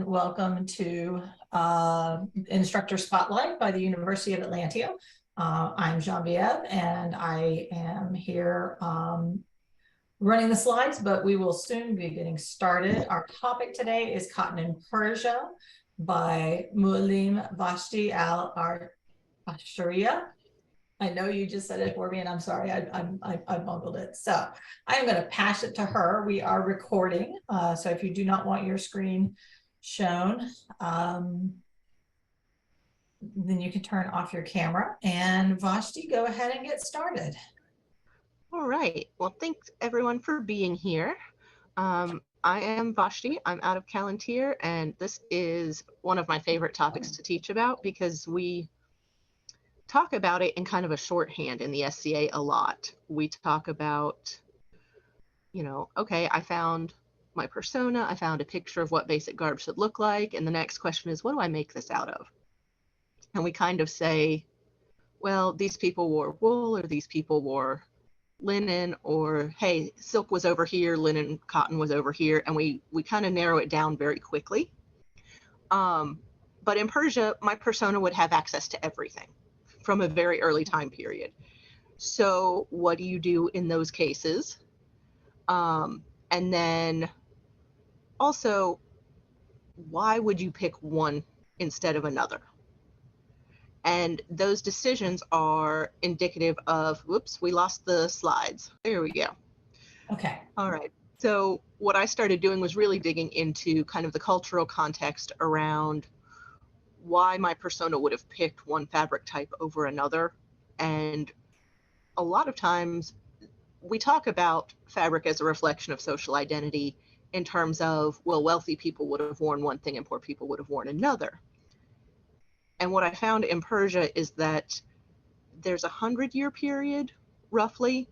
welcome to Instructor Spotlight by the University of Atlanta. I'm Genevieve, and I am here running the slides, but we will soon be getting started. Our topic today is Cotton in Persia by Muallim Vashti al-Ashariyah. I know you just said it for me, and I'm sorry, I bungled it. So I'm going to pass it to her. We are recording, so if you do not want your screen shown, then you can turn off your camera. And Vashti, go ahead and get started. All right. Well, thanks everyone for being here. I am Vashti. I'm out of Palantir, and this is one of my favorite topics to teach about because we talk about it in kind of a shorthand in the SCA a lot. We talk about, okay, I found my persona, I found a picture of what basic garb should look like, and the next question is, what do I make this out of? And we kind of say, well, these people wore wool, or these people wore linen, or hey, silk was over here, linen, cotton was over here, and we kind of narrow it down very quickly. But in Persia, my persona would have access to everything from a very early time period. So what do you do in those cases? And then also, why would you pick one instead of another? And those decisions are indicative of, whoops, we lost the slides. There we go. Okay. All right. So what I started doing was really digging into kind of the cultural context around why my persona would have picked one fabric type over another. And a lot of times we talk about fabric as a reflection of social identity in terms of, well, wealthy people would have worn one thing and poor people would have worn another. And what I found in Persia is that there's a 100-year period, roughly,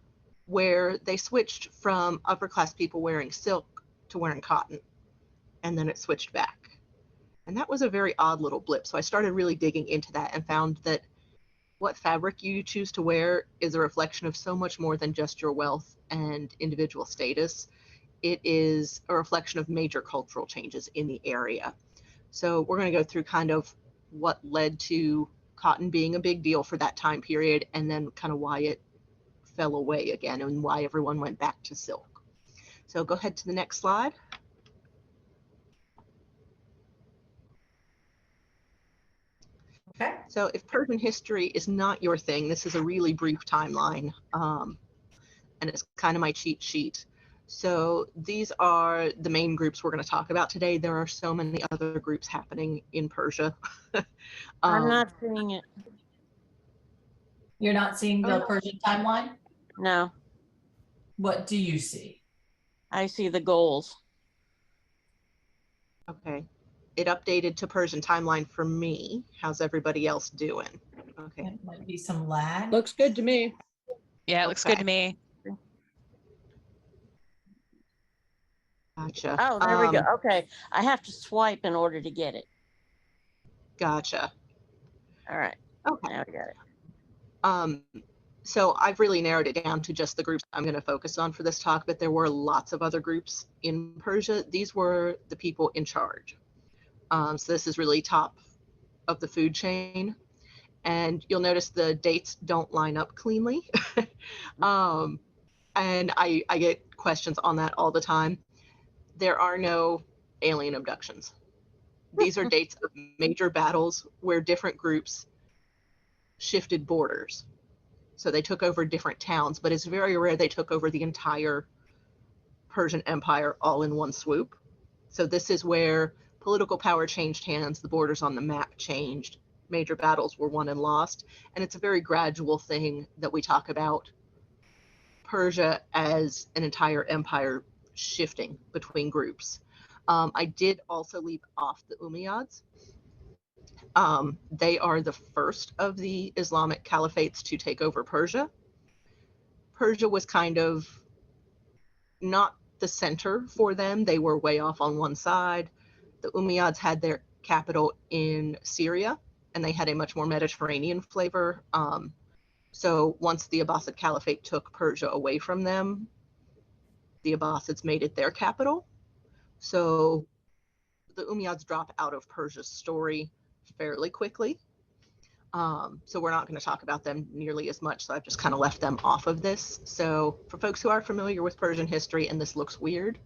where they switched from upper class people wearing silk to wearing cotton, and then it switched back. And that was a very odd little blip. So I started really digging into that and found that what fabric you choose to wear is a reflection of so much more than just your wealth and individual status. It is a reflection of major cultural changes in the area. So we're going to go through kind of what led to cotton being a big deal for that time period, and then kind of why it fell away again and why everyone went back to silk. So go ahead to the next slide. Okay. So if Persian history is not your thing, this is a really brief timeline, and it's kind of my cheat sheet. So these are the main groups we're going to talk about today. There are so many other groups happening in Persia. I'm not seeing it. You're not seeing the Persian timeline? No. What do you see? I see the goals. Okay. It updated to Persian timeline for me. How's everybody else doing? Okay. It might be some lag. Looks good to me. Yeah, it looks good to me. Gotcha. Oh, there we go. Okay. I have to swipe in order to get it. Gotcha. All right. Okay. Now I got it. So I've really narrowed it down to just the groups I'm going to focus on for this talk, but there were lots of other groups in Persia. These were the people in charge. So this is really top of the food chain. And you'll notice the dates don't line up cleanly. And I get questions on that all the time. There are no alien abductions. These are dates of major battles where different groups shifted borders. So they took over different towns, but it's very rare they took over the entire Persian Empire all in one swoop. So this is where political power changed hands, the borders on the map changed, major battles were won and lost, and it's a very gradual thing that we talk about Persia as an entire empire shifting between groups. I did also leave off the Umayyads. They are the first of the Islamic caliphates to take over Persia. Persia was kind of not the center for them. They were way off on one side. The Umayyads had their capital in Syria, and they had a much more Mediterranean flavor. So once the Abbasid Caliphate took Persia away from them, the Abbasids made it their capital. So the Umayyads drop out of Persia's story fairly quickly. So we're not going to talk about them nearly as much. So I've just kind of left them off of this. So for folks who are familiar with Persian history and this looks weird,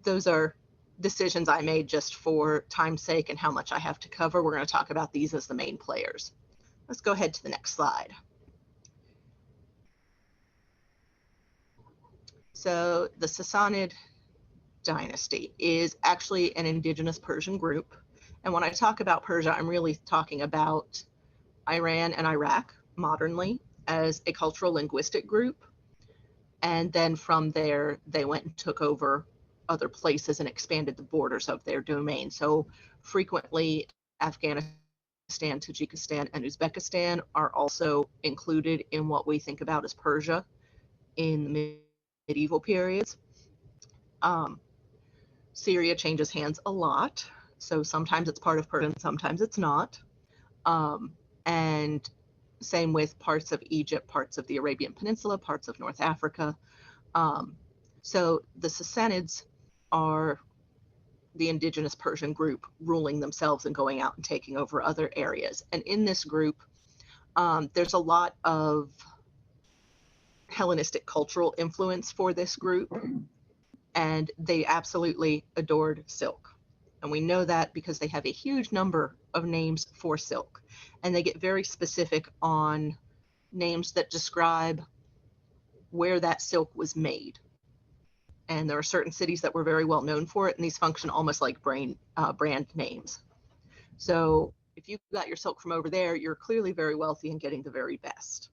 those are decisions I made just for time's sake and how much I have to cover. We're going to talk about these as the main players. Let's go ahead to the next slide. So the Sassanid dynasty is actually an indigenous Persian group. And when I talk about Persia, I'm really talking about Iran and Iraq modernly as a cultural linguistic group. And then from there, they went and took over other places and expanded the borders of their domain. So frequently, Afghanistan, Tajikistan, and Uzbekistan are also included in what we think about as Persia in the medieval periods. Syria changes hands a lot. So sometimes it's part of Persia and sometimes it's not. And same with parts of Egypt, parts of the Arabian Peninsula, parts of North Africa. So the Sassanids are the indigenous Persian group ruling themselves and going out and taking over other areas. And in this group, there's a lot of Hellenistic cultural influence for this group, and they absolutely adored silk. And we know that because they have a huge number of names for silk, and they get very specific on names that describe where that silk was made. And there are certain cities that were very well known for it, and these function almost like brand names. So if you got your silk from over there, you're clearly very wealthy and getting the very best.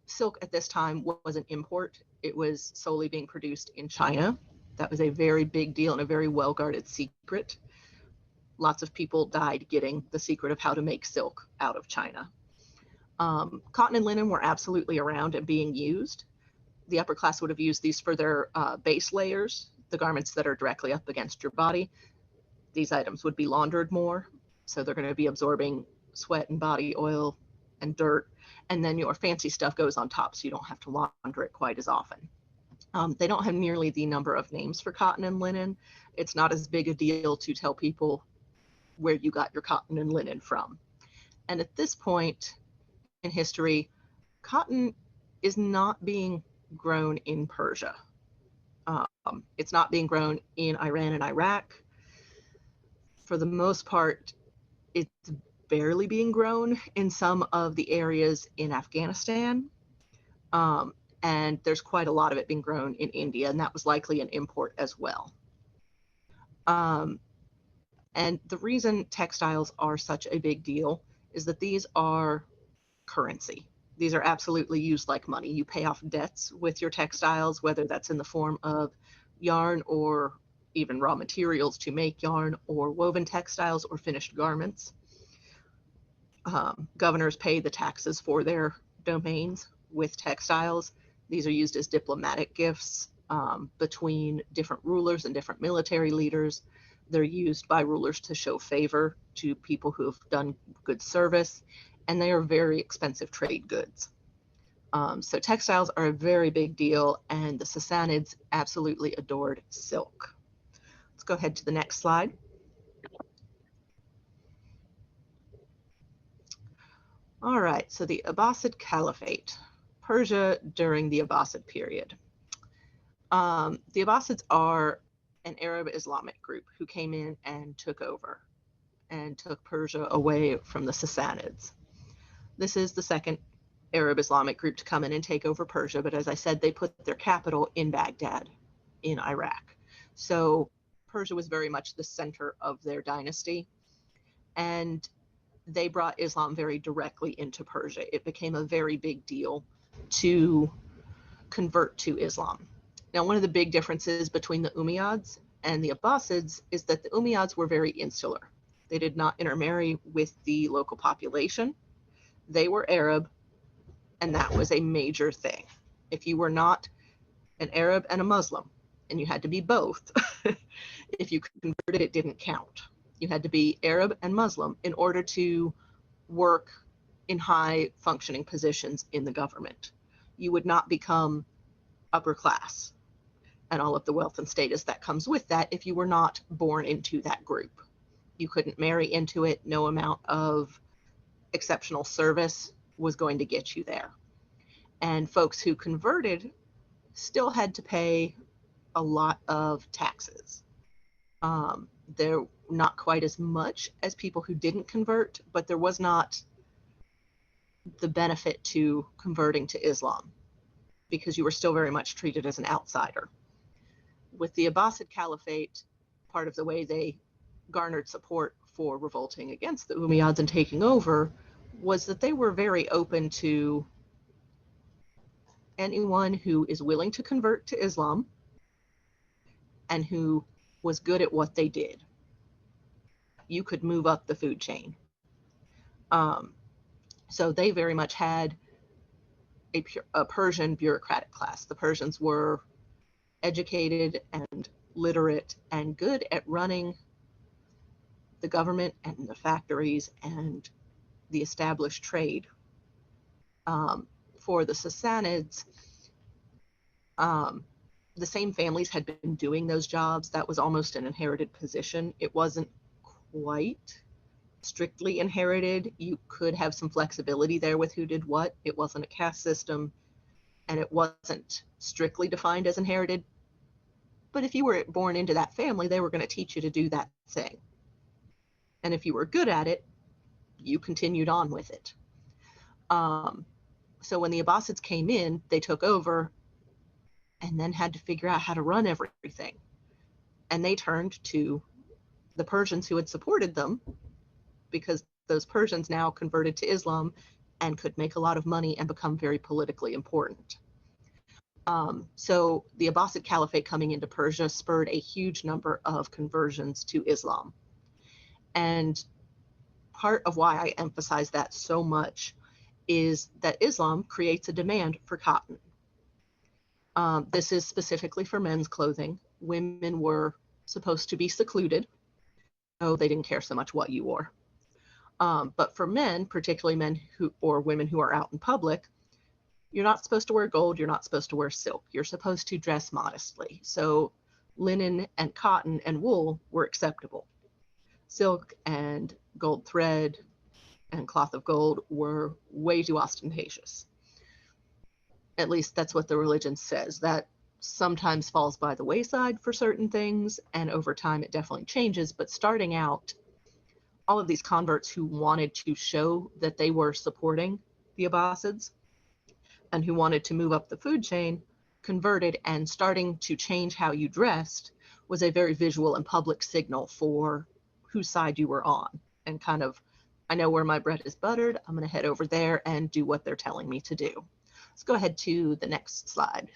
Silk at this time was an import. It was solely being produced in China. That was a very big deal and a very well-guarded secret. Lots of people died getting the secret of how to make silk out of China. Cotton and linen were absolutely around and being used. The upper class would have used these for their base layers, the garments that are directly up against your body. These items would be laundered more, so they're going to be absorbing sweat and body oil and dirt, and then your fancy stuff goes on top, so you don't have to launder it quite as often. They don't have nearly the number of names for cotton and linen. It's not as big a deal to tell people where you got your cotton and linen from. And at this point in history, cotton is not being grown in Persia. It's not being grown in Iran and Iraq. For the most part, it's barely being grown in some of the areas in Afghanistan. And there's quite a lot of it being grown in India, and that was likely an import as well. And the reason textiles are such a big deal is that these are currency. These are absolutely used like money. You pay off debts with your textiles, whether that's in the form of yarn or even raw materials to make yarn, or woven textiles or finished garments. Governors pay the taxes for their domains with textiles. These are used as diplomatic gifts between different rulers and different military leaders. They're used by rulers to show favor to people who have done good service, and they are very expensive trade goods. So textiles are a very big deal, and the Sassanids absolutely adored silk. Let's go ahead to the next slide. All right, so the Abbasid Caliphate, Persia during the Abbasid period. The Abbasids are an Arab Islamic group who came in and took over and took Persia away from the Sassanids. This is the second Arab Islamic group to come in and take over Persia, but as I said, they put their capital in Baghdad in Iraq. So Persia was very much the center of their dynasty, and they brought Islam very directly into Persia. It became a very big deal to convert to Islam. Now, one of the big differences between the Umayyads and the Abbasids is that the Umayyads were very insular. They did not intermarry with the local population. They were Arab, and that was a major thing. If you were not an Arab and a Muslim, and you had to be both, if you converted, it didn't count. You had to be Arab and Muslim in order to work in high functioning positions in the government. You would not become upper class. and all of the wealth and status that comes with that if you were not born into that group. You couldn't marry into it. No amount of exceptional service was going to get you there. And folks who converted still had to pay a lot of taxes. They're not quite as much as people who didn't convert, but there was not the benefit to converting to Islam because you were still very much treated as an outsider. With the Abbasid Caliphate, part of the way they garnered support for revolting against the Umayyads and taking over was that they were very open to anyone who is willing to convert to Islam and who was good at what they did. You could move up the food chain. So they very much had a Persian bureaucratic class. The Persians were educated and literate and good at running the government and the factories and the established trade. For the Sassanids, the same families had been doing those jobs. That was almost an inherited position. It wasn't quite strictly inherited. You could have some flexibility there with who did what. It wasn't a caste system, and it wasn't strictly defined as inherited. But if you were born into that family, they were going to teach you to do that thing. And if you were good at it, you continued on with it. So when the Abbasids came in, they took over and then had to figure out how to run everything. And they turned to the Persians who had supported them, because those Persians now converted to Islam and could make a lot of money and become very politically important. So the Abbasid Caliphate coming into Persia spurred a huge number of conversions to Islam. And part of why I emphasize that so much is that Islam creates a demand for cotton. This is specifically for men's clothing. Women were supposed to be secluded, so they didn't care so much what you wore. But for men, particularly men or women who are out in public, you're not supposed to wear gold, you're not supposed to wear silk, you're supposed to dress modestly. So linen and cotton and wool were acceptable. Silk and gold thread and cloth of gold were way too ostentatious. At least that's what the religion says. That sometimes falls by the wayside for certain things, and over time it definitely changes. But starting out, all of these converts who wanted to show that they were supporting the Abbasids and who wanted to move up the food chain converted, and starting to change how you dressed was a very visual and public signal for whose side you were on, and kind of, I know where my bread is buttered, I'm going to head over there and do what they're telling me to do. Let's go ahead to the next slide.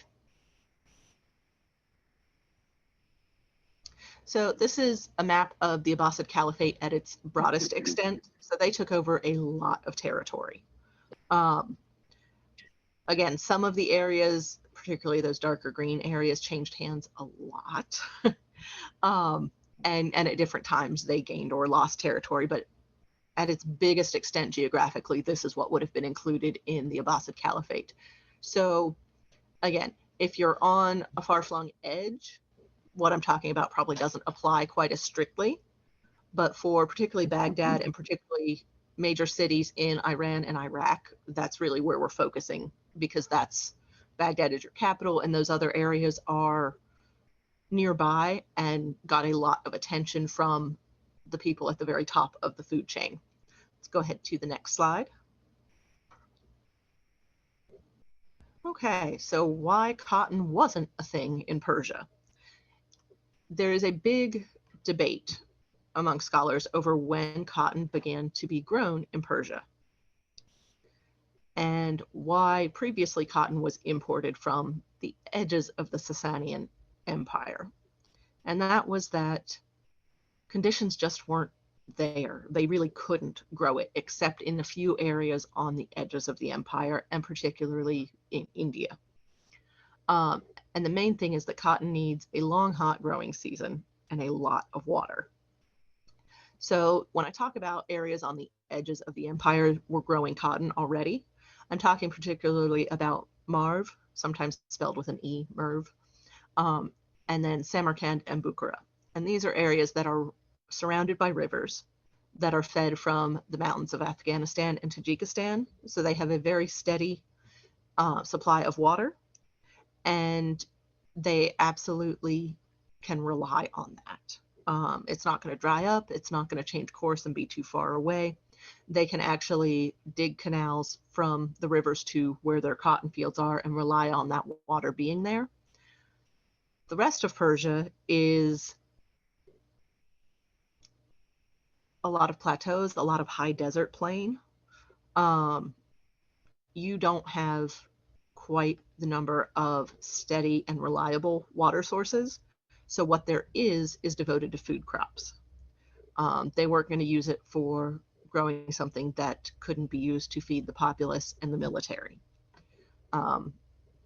So this is a map of the Abbasid Caliphate at its broadest extent. So they took over a lot of territory. Again, some of the areas, particularly those darker green areas, changed hands a lot. And at different times they gained or lost territory, but at its biggest extent geographically, this is what would have been included in the Abbasid Caliphate. So again, if you're on a far-flung edge, what I'm talking about probably doesn't apply quite as strictly, but for particularly Baghdad and particularly major cities in Iran and Iraq, that's really where we're focusing, because Baghdad is your capital, and those other areas are nearby and got a lot of attention from the people at the very top of the food chain. Let's go ahead to the next slide. Okay, so why cotton wasn't a thing in Persia? There is a big debate among scholars over when cotton began to be grown in Persia and why previously cotton was imported from the edges of the Sasanian Empire. And that was that conditions just weren't there. They really couldn't grow it except in a few areas on the edges of the empire, and particularly in India. And the main thing is that cotton needs a long, hot growing season and a lot of water. So when I talk about areas on the edges of the empire were growing cotton already, I'm talking particularly about Marv, sometimes spelled with an E, Merv, and then Samarkand and Bukhara. And these are areas that are surrounded by rivers that are fed from the mountains of Afghanistan and Tajikistan. So they have a very steady supply of water, and they absolutely can rely on that. It's not going to dry up. It's not going to change course and be too far away. They can actually dig canals from the rivers to where their cotton fields are and rely on that water being there. The rest of Persia is a lot of plateaus, a lot of high desert plain. You don't have quite the number of steady and reliable water sources. So what there is devoted to food crops. They weren't going to use it for growing something that couldn't be used to feed the populace and the military.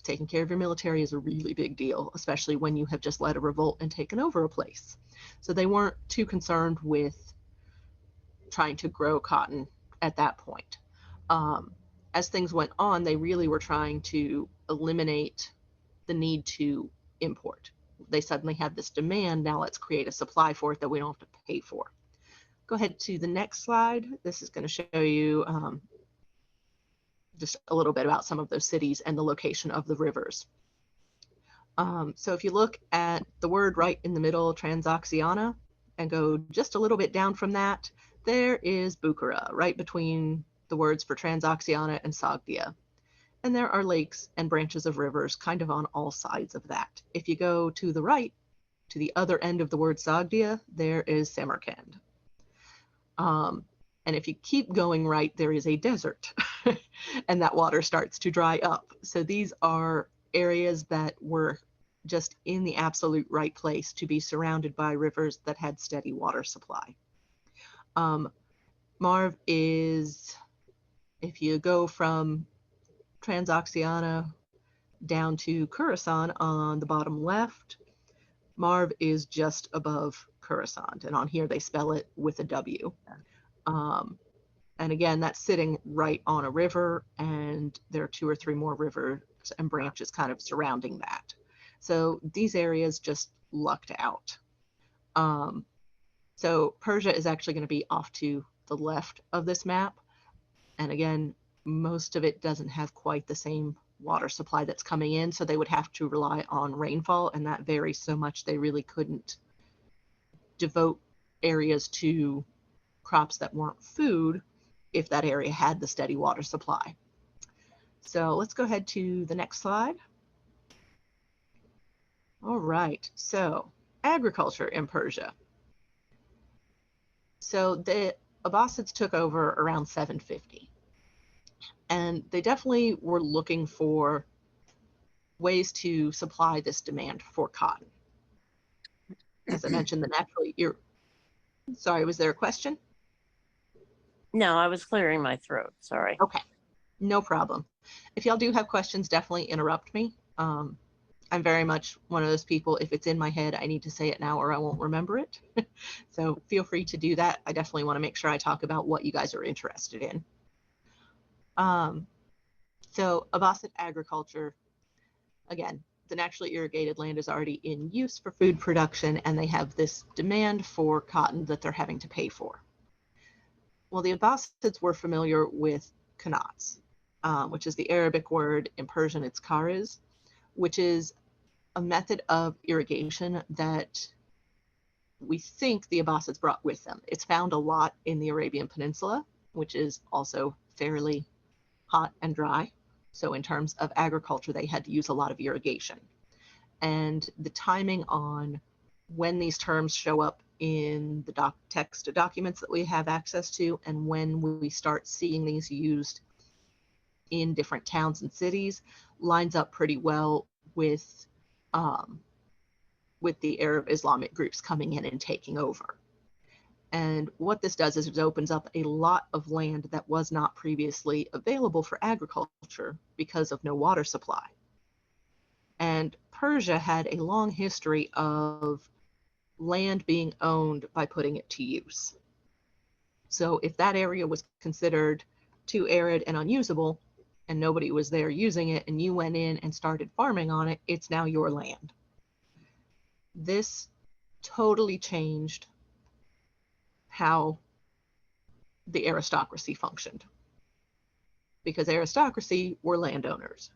Taking care of your military is a really big deal, especially when you have just led a revolt and taken over a place. So they weren't too concerned with trying to grow cotton at that point. As things went on, they really were trying to eliminate the need to import. They suddenly had this demand. Now let's create a supply for it that we don't have to pay for. Go ahead to the next slide. This is going to show you just a little bit about some of those cities and the location of the rivers. So if you look at the word right in the middle, Transoxiana, and go just a little bit down from that, there is Bukhara, right between the words for Transoxiana and Sogdia. And there are lakes and branches of rivers kind of on all sides of that. If you go to the right, to the other end of the word Sogdia, there is Samarkand. And if you keep going right, there is a desert, and that water starts to dry up. So these are areas that were just in the absolute right place to be surrounded by rivers that had steady water supply. Marv is, if you go from Transoxiana down to Khorasan on the bottom left, Marv is just above Khorasan, and on here they spell it with a W. And again, that's sitting right on a river, and there are 2 or 3 more rivers and branches kind of surrounding that. So these areas just lucked out. So Persia is actually going to be off to the left of this map. And again, most of it doesn't have quite the same water supply that's coming in, so they would have to rely on rainfall, and that varies so much they really couldn't devote areas to crops that weren't food if that area had the steady water supply. So let's go ahead to the next slide. All right, so agriculture in Persia. So the Abbasids took over around 750, and they definitely were looking for ways to supply this demand for cotton. As I mentioned, the natural sorry, was there a question? No, I was clearing my throat. Sorry. Okay, no problem. If y'all do have questions, definitely interrupt me. I'm very much one of those people, if it's in my head, I need to say it now or I won't remember it. So feel free to do that. I definitely want to make sure I talk about what you guys are interested in. So Abbasid agriculture, again, the naturally irrigated land is already in use for food production, and they have this demand for cotton that they're having to pay for. Well, the Abbasids were familiar with qanats, which is the Arabic word. In Persian, it's kariz, which is a method of irrigation that we think the Abbasids brought with them. It's found a lot in the Arabian Peninsula, which is also fairly hot and dry. So in terms of agriculture, they had to use a lot of irrigation. And the timing on when these terms show up in the text documents that we have access to, and when we start seeing these used in different towns and cities, lines up pretty well with the Arab Islamic groups coming in and taking over. And what this does is it opens up a lot of land that was not previously available for agriculture because of no water supply. And Persia had a long history of land being owned by putting it to use. So if that area was considered too arid and unusable, and nobody was there using it, and you went in and started farming on it, it's now your land. This totally changed how the aristocracy functioned, because aristocracy were landowners.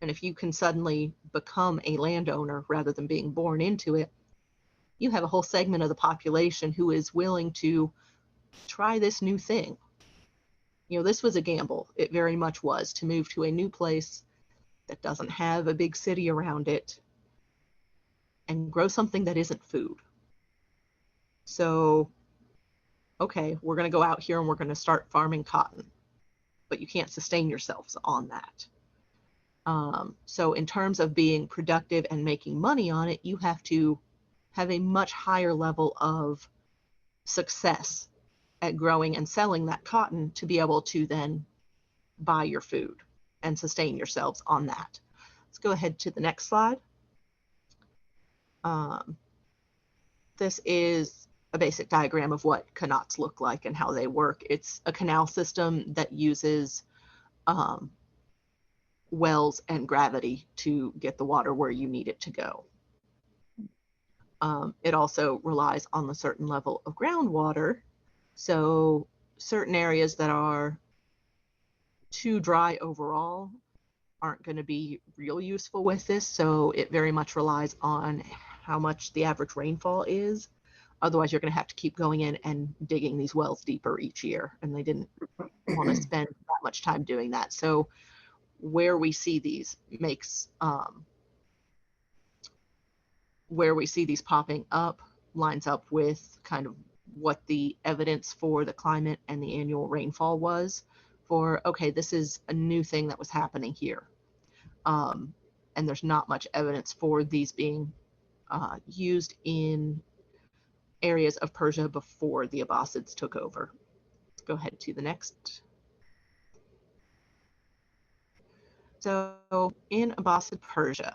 And if you can suddenly become a landowner rather than being born into it, you have a whole segment of the population who is willing to try this new thing. You know, this was a gamble. It very much was, to move to a new place that doesn't have a big city around it and grow something that isn't food. So, okay, we're going to go out here and we're going to start farming cotton, but you can't sustain yourselves on that. So in terms of being productive and making money on it, you have to have a much higher level of success at growing and selling that cotton to be able to then buy your food and sustain yourselves on that. Let's go ahead to the next slide. This is a basic diagram of what qanats look like and how they work. It's a canal system that uses wells and gravity to get the water where you need it to go. It also relies on a certain level of groundwater. So certain areas that are too dry overall aren't going to be real useful with this. So it very much relies on how much the average rainfall is. Otherwise, you're going to have to keep going in and digging these wells deeper each year. And they didn't want to spend that much time doing that. So where we see these popping up lines up with kind of what the evidence for the climate and the annual rainfall was for, okay, this is a new thing that was happening here. And there's not much evidence for these being used in areas of Persia before the Abbasids took over. Let's go ahead to the next. So in Abbasid Persia,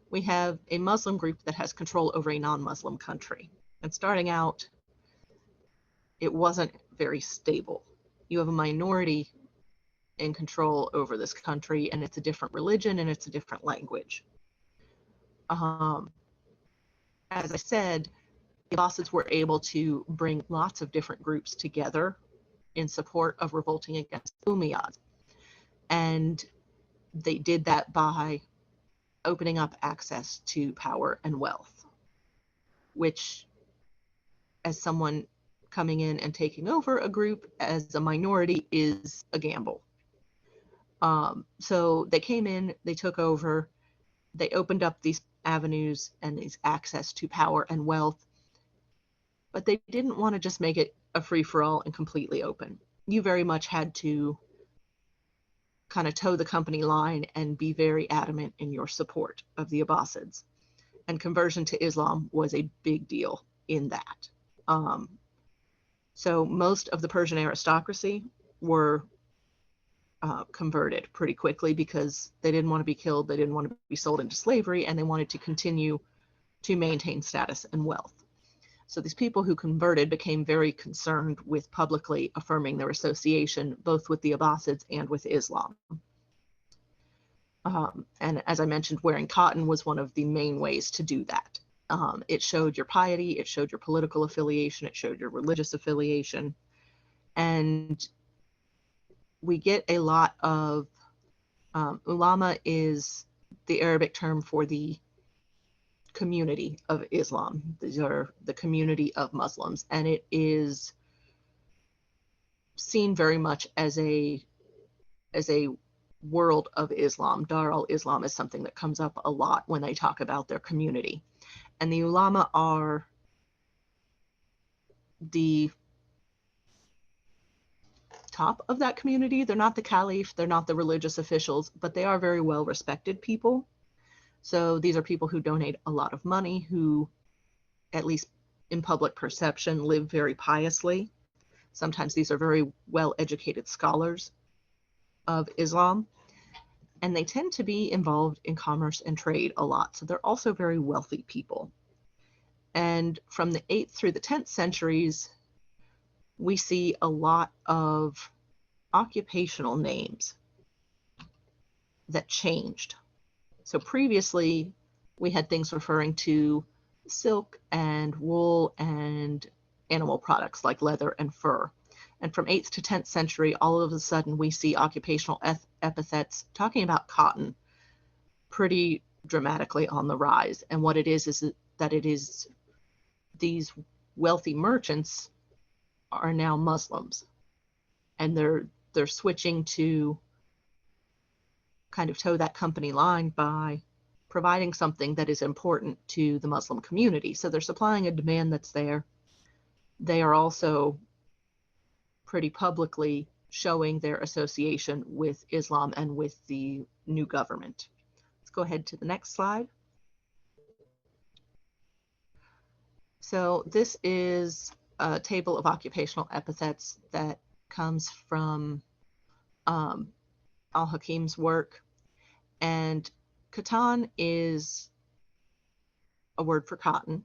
we have a Muslim group that has control over a non-Muslim country. And starting out, it wasn't very stable. You have a minority in control over this country, and it's a different religion and it's a different language. As I said, the Abbasids were able to bring lots of different groups together in support of revolting against Umayyads. And they did that by opening up access to power and wealth, which, as someone coming in and taking over a group as a minority, is a gamble. So they came in, they took over, they opened up these avenues and these access to power and wealth, but they didn't want to just make it a free-for-all and completely open. You very much had to kind of toe the company line and be very adamant in your support of the Abbasids. And conversion to Islam was a big deal in that. So most of the Persian aristocracy were converted pretty quickly because they didn't want to be killed, they didn't want to be sold into slavery, and they wanted to continue to maintain status and wealth. So these people who converted became very concerned with publicly affirming their association both with the Abbasids and with Islam. And as I mentioned, wearing cotton was one of the main ways to do that. It showed your piety, it showed your political affiliation, it showed your religious affiliation. And we get a lot of, ulama is the Arabic term for the community of Islam. These are the community of Muslims, and it is seen very much as a world of Islam. Dar al-Islam is something that comes up a lot when they talk about their community. And the ulama are the top of that community. They're not the caliph, they're not the religious officials, but they are very well respected people. So these are people who donate a lot of money, who, at least in public perception, live very piously. Sometimes these are very well-educated scholars of Islam, and they tend to be involved in commerce and trade a lot. So they're also very wealthy people. And from the 8th through the 10th centuries, we see a lot of occupational names that changed. So previously, we had things referring to silk and wool and animal products like leather and fur. And from 8th to 10th century, all of a sudden we see occupational epithets talking about cotton pretty dramatically on the rise. And what it is that it is these wealthy merchants are now Muslims, and they're switching to kind of toe that company line by providing something that is important to the Muslim community. So they're supplying a demand that's there. They are also pretty publicly showing their association with Islam and with the new government. Let's go ahead to the next slide. So this is a table of occupational epithets that comes from Al-Hakim's work. And katan is a word for cotton.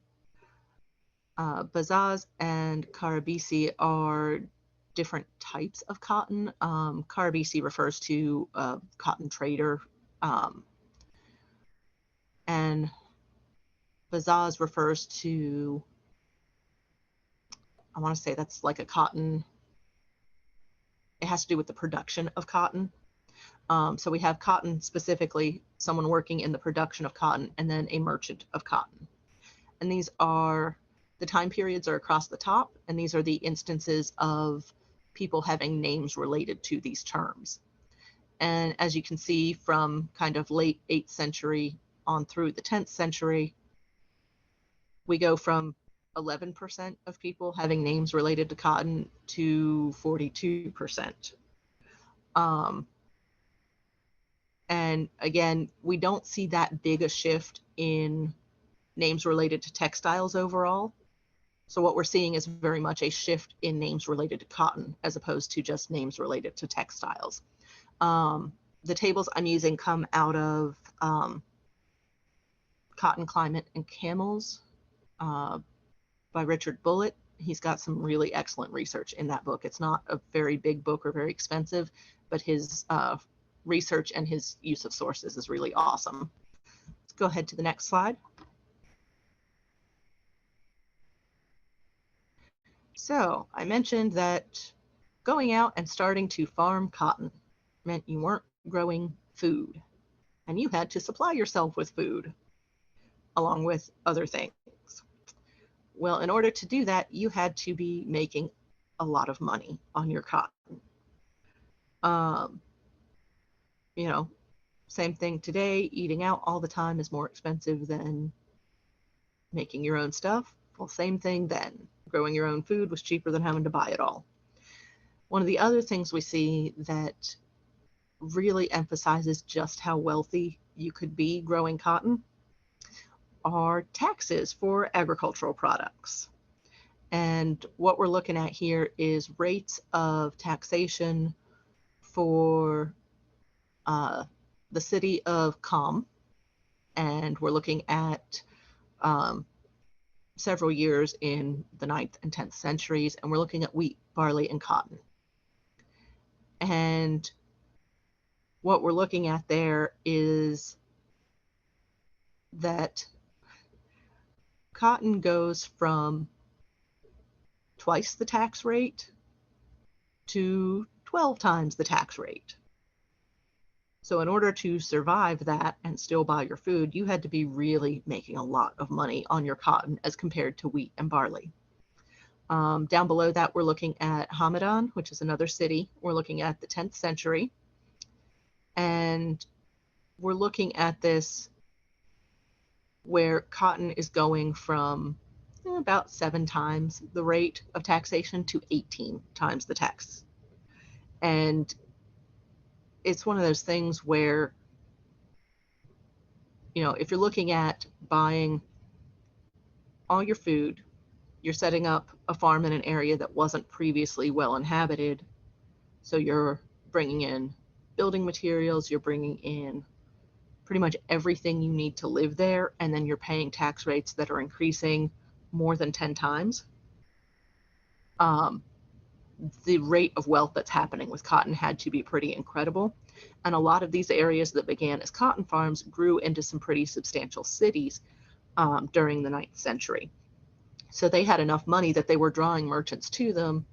Bazaz and Karabisi are different types of cotton. Karabisi refers to a cotton trader, and Bazaz refers to, I want to say that's like a cotton, it has to do with the production of cotton. So we have cotton specifically, someone working in the production of cotton, and then a merchant of cotton. And these are, the time periods are across the top, and these are the instances of people having names related to these terms. And as you can see from kind of late 8th century on through the 10th century, we go from 11% of people having names related to cotton to 42%. And again, we don't see that big a shift in names related to textiles overall. So what we're seeing is very much a shift in names related to cotton as opposed to just names related to textiles. The tables I'm using come out of Cotton, Climate, and Camels by Richard Bullitt. He's got some really excellent research in that book. It's not a very big book or very expensive, but his research and his use of sources is really awesome. Let's go ahead to the next slide. So I mentioned that going out and starting to farm cotton meant you weren't growing food, and you had to supply yourself with food along with other things. Well, in order to do that, you had to be making a lot of money on your cotton. You know, same thing today, eating out all the time is more expensive than making your own stuff. Well, same thing then. Growing your own food was cheaper than having to buy it all. One of the other things we see that really emphasizes just how wealthy you could be growing cotton are taxes for agricultural products. And what we're looking at here is rates of taxation for the city of Qom, and we're looking at several years in the 9th and 10th centuries, and we're looking at wheat, barley, and cotton. And what we're looking at there is that cotton goes from twice the tax rate to 12 times the tax rate. So in order to survive that and still buy your food, you had to be really making a lot of money on your cotton as compared to wheat and barley. Down below that, we're looking at Hamadan, which is another city. We're looking at the 10th century. And we're looking at this where cotton is going from about 7 times the rate of taxation to 18 times the tax. And it's one of those things where, you know, if you're looking at buying all your food, you're setting up a farm in an area that wasn't previously well inhabited. So you're bringing in building materials, you're bringing in pretty much everything you need to live there, and then you're paying tax rates that are increasing more than 10 times. the rate of wealth that's happening with cotton had to be pretty incredible. And a lot of these areas that began as cotton farms grew into some pretty substantial cities during the 9th century. So they had enough money that they were drawing merchants to them,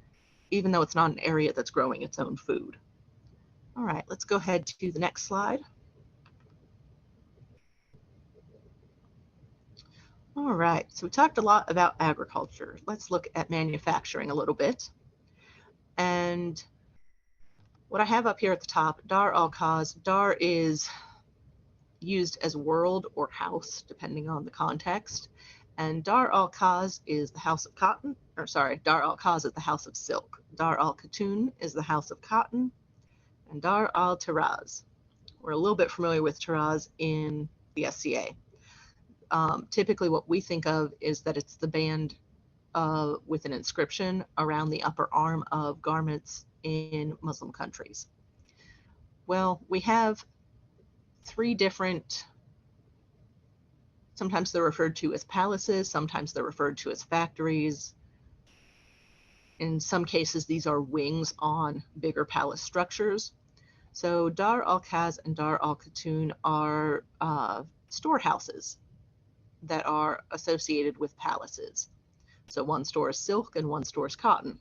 even though it's not an area that's growing its own food. All right, let's go ahead to the next slide. All right, so we talked a lot about agriculture. Let's look at manufacturing a little bit. And what I have up here at the top, Dar al-Khaz, Dar is used as world or house, depending on the context. And Dar al-Khaz is the house of cotton, or sorry, Dar al-Khaz is the house of silk. Dar al-Khatun is the house of cotton. And Dar al-Tiraz. We're a little bit familiar with Tiraz in the SCA. Typically what we think of is that it's the band with an inscription around the upper arm of garments in Muslim countries. Well, we have 3 different, sometimes they're referred to as palaces, sometimes they're referred to as factories. In some cases, these are wings on bigger palace structures. So Dar al-Khaz and Dar al-Khatun are storehouses that are associated with palaces. So one stores silk and one stores cotton.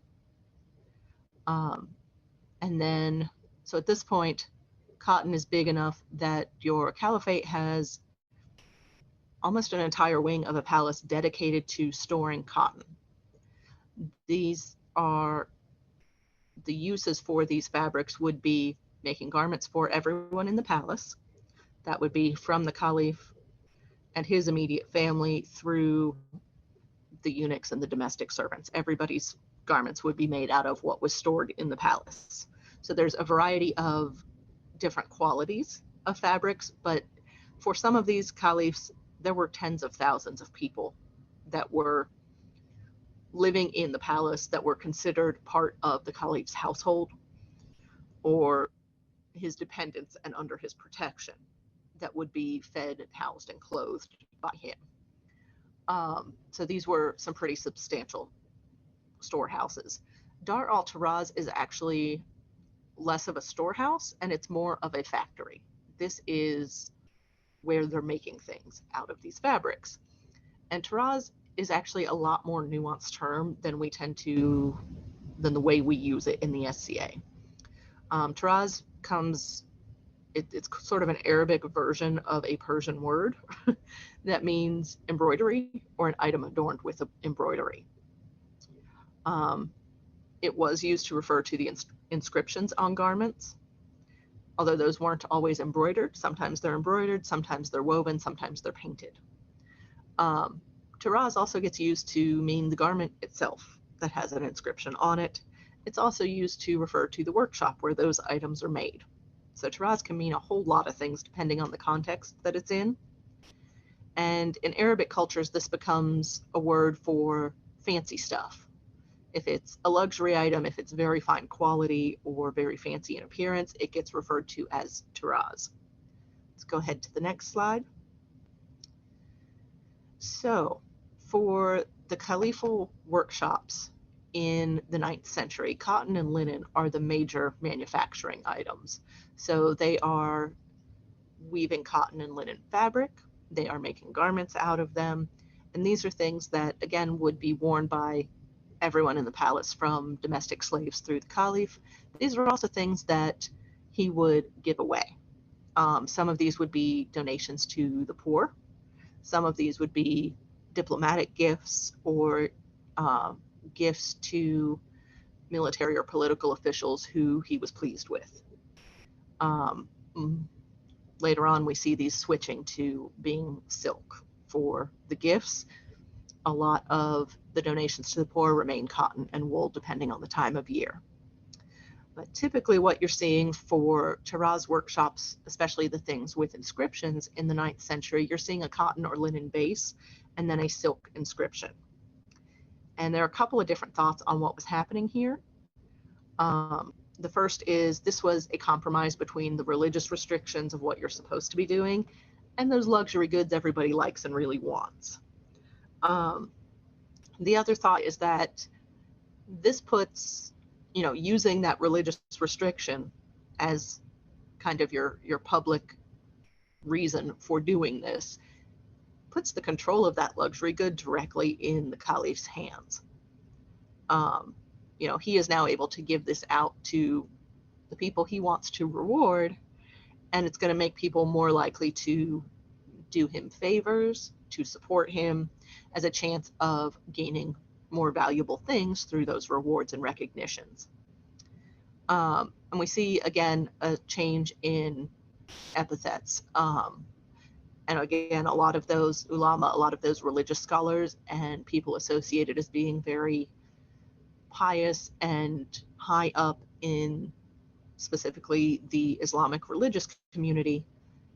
And then, so at this point, cotton is big enough that your caliphate has almost an entire wing of a palace dedicated to storing cotton. These are, the uses for these fabrics would be making garments for everyone in the palace. That would be from the caliph and his immediate family through the eunuchs and the domestic servants. Everybody's garments would be made out of what was stored in the palace. So there's a variety of different qualities of fabrics, but for some of these caliphs, there were tens of thousands of people that were living in the palace that were considered part of the caliph's household or his dependents and under his protection that would be fed, housed, and clothed by him. So these were some pretty substantial storehouses. Dar al-Tiraz is actually less of a storehouse and it's more of a factory. This is where they're making things out of these fabrics. And Tiraz is actually a lot more nuanced term than than the way we use it in the SCA. Tiraz comes, it's sort of an Arabic version of a Persian word that means embroidery or an item adorned with embroidery. It was used to refer to the inscriptions on garments, although those weren't always embroidered. Sometimes they're embroidered, sometimes they're woven, sometimes they're painted. Tiraz also gets used to mean the garment itself that has an inscription on it. It's also used to refer to the workshop where those items are made. So Tiraz can mean a whole lot of things depending on the context that it's in. And in Arabic cultures, this becomes a word for fancy stuff. If it's a luxury item, if it's very fine quality or very fancy in appearance, it gets referred to as Tiraz. Let's go ahead to the next slide. So for the caliphal workshops in the 9th century, cotton and linen are the major manufacturing items. So they are weaving cotton and linen fabric, they are making garments out of them, and these are things that, again, would be worn by everyone in the palace, from domestic slaves through the caliph. These are also things that he would give away. Some of these would be donations to the poor. Some of these would be diplomatic gifts or gifts to military or political officials who he was pleased with. Later on, we see these switching to being silk for the gifts. A lot of the donations to the poor remain cotton and wool, depending on the time of year. But typically what you're seeing for Tiraz workshops, especially the things with inscriptions in the 9th century, you're seeing a cotton or linen base and then a silk inscription. And there are a couple of different thoughts on what was happening here. The first is this was a compromise between the religious restrictions of what you're supposed to be doing and those luxury goods everybody likes and really wants. The other thought is that this puts using that religious restriction as kind of your public reason for doing this puts the control of that luxury good directly in the caliph's hands. He is now able to give this out to the people he wants to reward, and it's going to make people more likely to do him favors, to support him, as a chance of gaining more valuable things through those rewards and recognitions. And we see, again, a change in epithets. And again, a lot of those ulama, a lot of those religious scholars and people associated as being very pious and high up in specifically the Islamic religious community,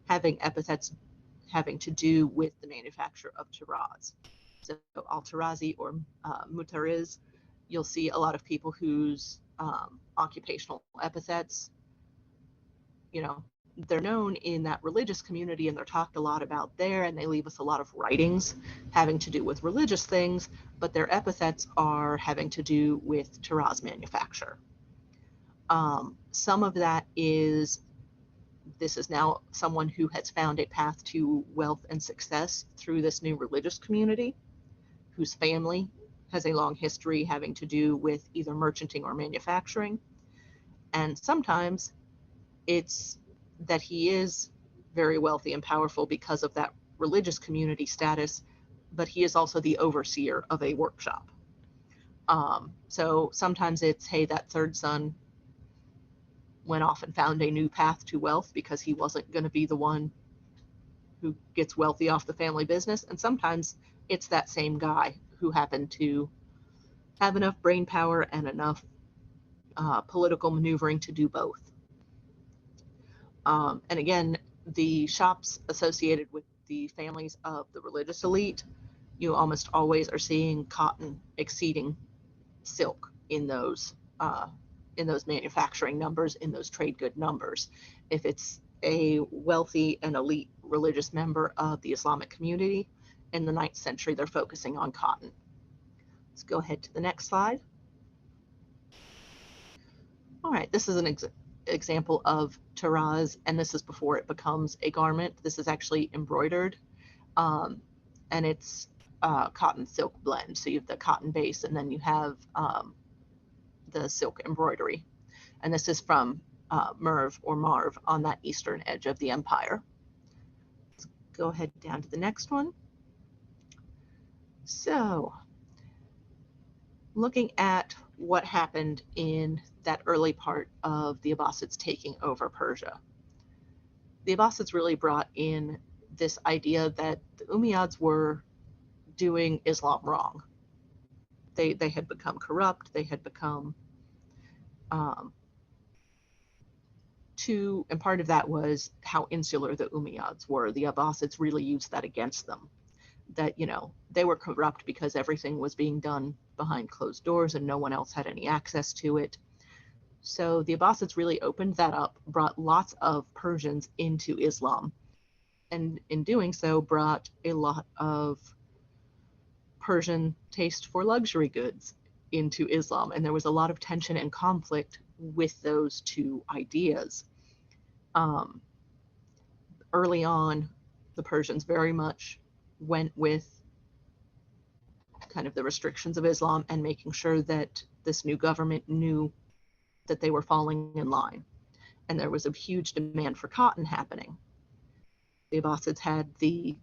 having epithets having to do with the manufacture of Tiraz. So al-Tirazi or Mutariz, you'll see a lot of people whose occupational epithets, they're known in that religious community and they're talked a lot about there, and they leave us a lot of writings having to do with religious things, but their epithets are having to do with Tiraz manufacture. Some of that is, this is now someone who has found a path to wealth and success through this new religious community, whose family has a long history having to do with either merchanting or manufacturing. And sometimes it's that he is very wealthy and powerful because of that religious community status, but he is also the overseer of a workshop. So sometimes it's, hey, that third son went off and found a new path to wealth because he wasn't going to be the one who gets wealthy off the family business. And sometimes it's that same guy who happened to have enough brain power and enough political maneuvering to do both. And again, the shops associated with the families of the religious elite, you almost always are seeing cotton exceeding silk in those manufacturing numbers, in those trade good numbers. If it's a wealthy and elite religious member of the Islamic community in the 9th century, they're focusing on cotton. Let's go ahead to the next slide. All right, this is an example of Tiraz, and this is before it becomes a garment. This is actually embroidered, and it's cotton silk blend. So you have the cotton base, and then you have the silk embroidery. And this is from Merv or Marv on that eastern edge of the empire. Let's go ahead down to the next one. So looking at what happened in that early part of the Abbasids taking over Persia, the Abbasids really brought in this idea that the Umayyads were doing Islam wrong. They had become corrupt. They had become and part of that was how insular the Umayyads were. The Abbasids really used that against them, that, they were corrupt because everything was being done behind closed doors and no one else had any access to it. So the Abbasids really opened that up, brought lots of Persians into Islam, and in doing so brought a lot of Persian taste for luxury goods into Islam. And there was a lot of tension and conflict with those two ideas. Early on, the Persians very much went with kind of the restrictions of Islam and making sure that this new government knew that they were falling in line. And there was a huge demand for cotton happening. The Abbasids had the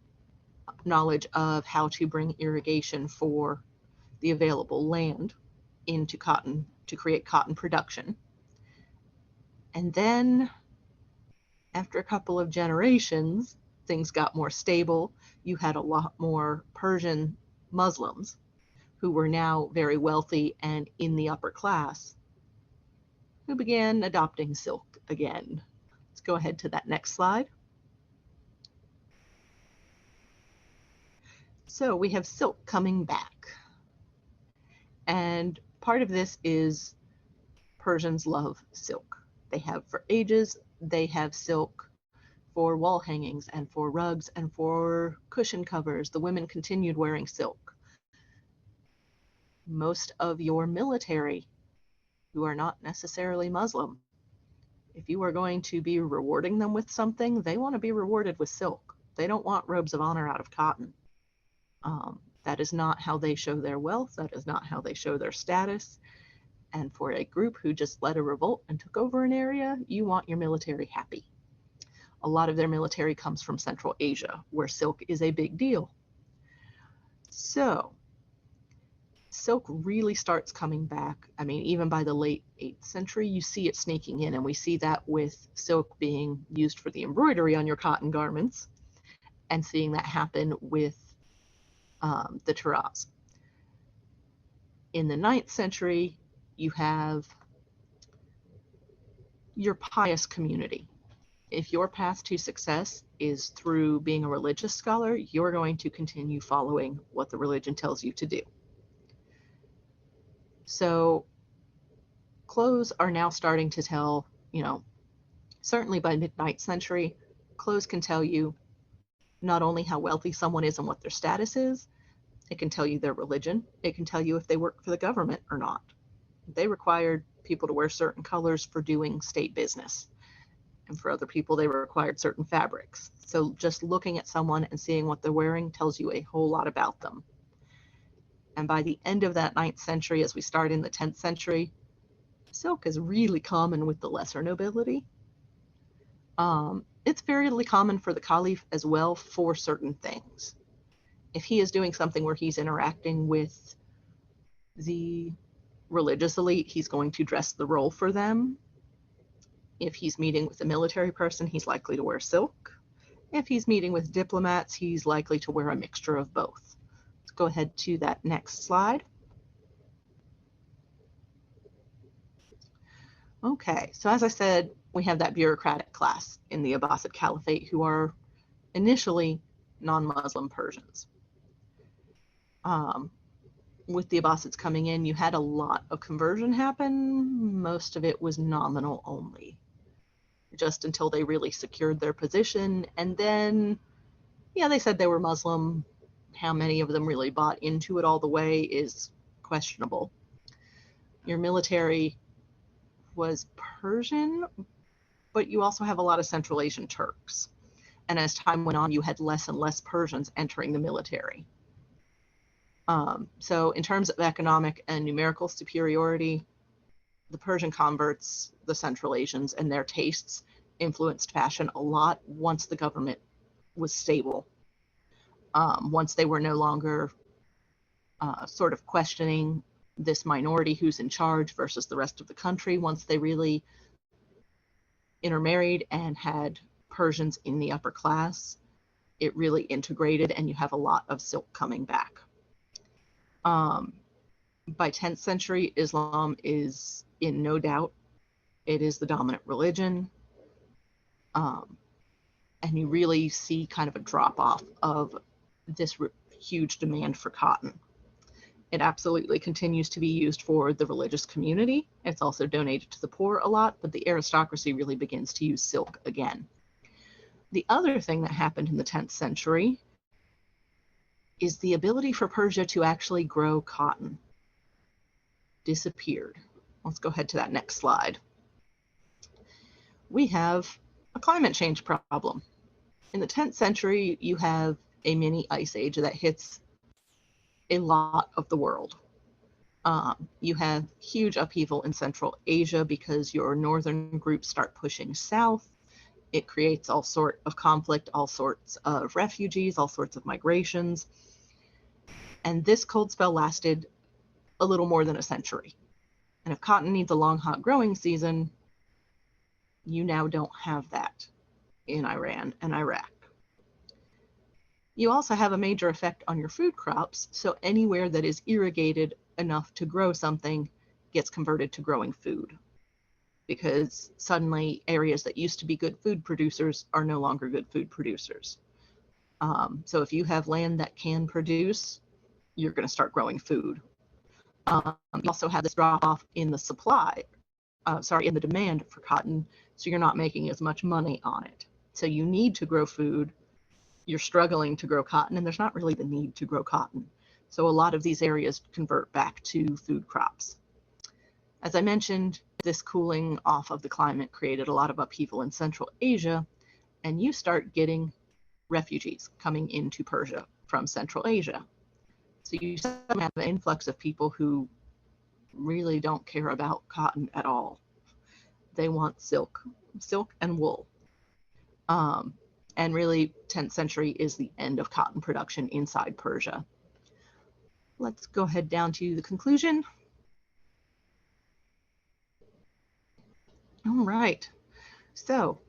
knowledge of how to bring irrigation for the available land into cotton to create cotton production. And then after a couple of generations, things got more stable. You had a lot more Persian Muslims who were now very wealthy and in the upper class, who began adopting silk again. Let's go ahead to that next slide. So we have silk coming back. And part of this is Persians love silk. They have for ages. They have silk for wall hangings and for rugs and for cushion covers. The women continued wearing silk. Most of your military who are not necessarily Muslim. If you are going to be rewarding them with something, they want to be rewarded with silk. They don't want robes of honor out of cotton. That is not how they show their wealth. That is not how they show their status. And for a group who just led a revolt and took over an area, you want your military happy. A lot of their military comes from Central Asia, where silk is a big deal. So silk really starts coming back. I mean, even by the late 8th century, you see it sneaking in, and we see that with silk being used for the embroidery on your cotton garments, and seeing that happen with the Tiraz. In the 9th century, you have your pious community. If your path to success is through being a religious scholar, you're going to continue following what the religion tells you to do. So clothes are now starting to tell, certainly by mid-9th century, clothes can tell you not only how wealthy someone is and what their status is, it can tell you their religion. It can tell you if they work for the government or not. They required people to wear certain colors for doing state business. And for other people, they required certain fabrics. So just looking at someone and seeing what they're wearing tells you a whole lot about them. And by the end of that 9th century, as we start in the 10th century, silk is really common with the lesser nobility. It's fairly common for the caliph as well for certain things. If he is doing something where he's interacting with the religious elite, he's going to dress the role for them. If he's meeting with a military person, he's likely to wear silk. If he's meeting with diplomats, he's likely to wear a mixture of both. Let's go ahead to that next slide. Okay, so as I said, we have that bureaucratic class in the Abbasid Caliphate who are initially non-Muslim Persians. With the Abbasids coming in, you had a lot of conversion happen. Most of it was nominal only, just until they really secured their position. And then, yeah, they said they were Muslim. How many of them really bought into it all the way is questionable. Your military was Persian, but you also have a lot of Central Asian Turks. And as time went on, you had less and less Persians entering the military. So in terms of economic and numerical superiority, the Persian converts, the Central Asians, and their tastes influenced fashion a lot once the government was stable. Once they were no longer sort of questioning this minority who's in charge versus the rest of the country, once they really intermarried and had Persians in the upper class, it really integrated, and you have a lot of silk coming back. By 10th century, Islam is in no doubt. It is the dominant religion. And you really see kind of a drop-off of this huge demand for cotton. It absolutely continues to be used for the religious community. It's also donated to the poor a lot, but the aristocracy really begins to use silk again. The other thing that happened in the 10th century is the ability for Persia to actually grow cotton disappeared. Let's go ahead to that next slide. We have a climate change problem. In the 10th century, you have a mini ice age that hits a lot of the world. You have huge upheaval in Central Asia because your northern groups start pushing south. It creates all sorts of conflict, all sorts of refugees, all sorts of migrations. And this cold spell lasted a little more than a century. And if cotton needs a long, hot growing season, you now don't have that in Iran and Iraq. You also have a major effect on your food crops. So anywhere that is irrigated enough to grow something gets converted to growing food, because suddenly areas that used to be good food producers are no longer good food producers. So if you have land that can produce, you're going to start growing food. You also have this drop off in the supply, in the demand for cotton, so you're not making as much money on it. So you need to grow food. You're struggling to grow cotton, and there's not really the need to grow cotton. So a lot of these areas convert back to food crops. As I mentioned, this cooling off of the climate created a lot of upheaval in Central Asia, and you start getting refugees coming into Persia from Central Asia. So you have an influx of people who really don't care about cotton at all. They want silk and wool. And really, 10th century is the end of cotton production inside Persia. Let's go ahead down to the conclusion. All right. So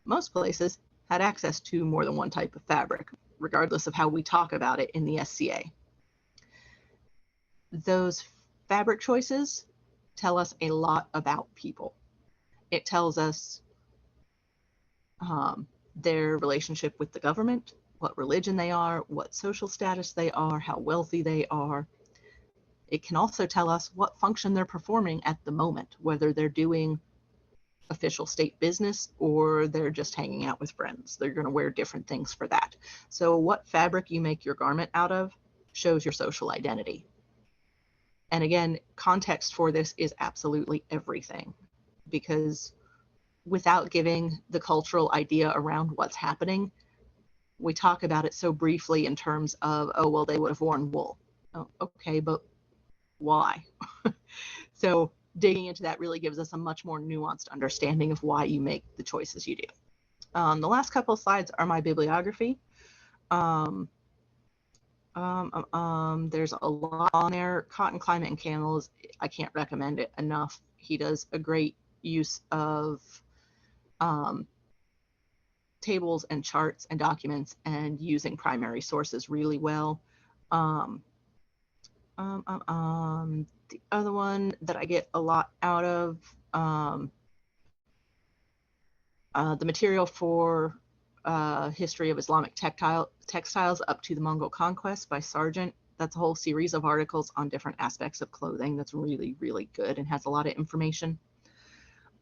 most places had access to more than one type of fabric, regardless of how we talk about it in the SCA. Those fabric choices tell us a lot about people. It tells us their relationship with the government, what religion they are, what social status they are, how wealthy they are. It can also tell us what function they're performing at the moment, whether they're doing official state business or they're just hanging out with friends. They're going to wear different things for that. So what fabric you make your garment out of shows your social identity. And again, context for this is absolutely everything, because without giving the cultural idea around what's happening, we talk about it so briefly in terms of, oh, well, they would have worn wool. Oh, okay, but why? So digging into that really gives us a much more nuanced understanding of why you make the choices you do. The last couple of slides are my bibliography. There's a lot on there. Cotton, Climate, and Camels, I can't recommend it enough. He does a great use of tables and charts and documents and using primary sources really well. The other one that I get a lot out of, the material for History of Islamic Textiles up to the Mongol Conquest by Sargent. That's a whole series of articles on different aspects of clothing that's really, really good and has a lot of information.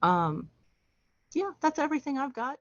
Yeah, that's everything I've got.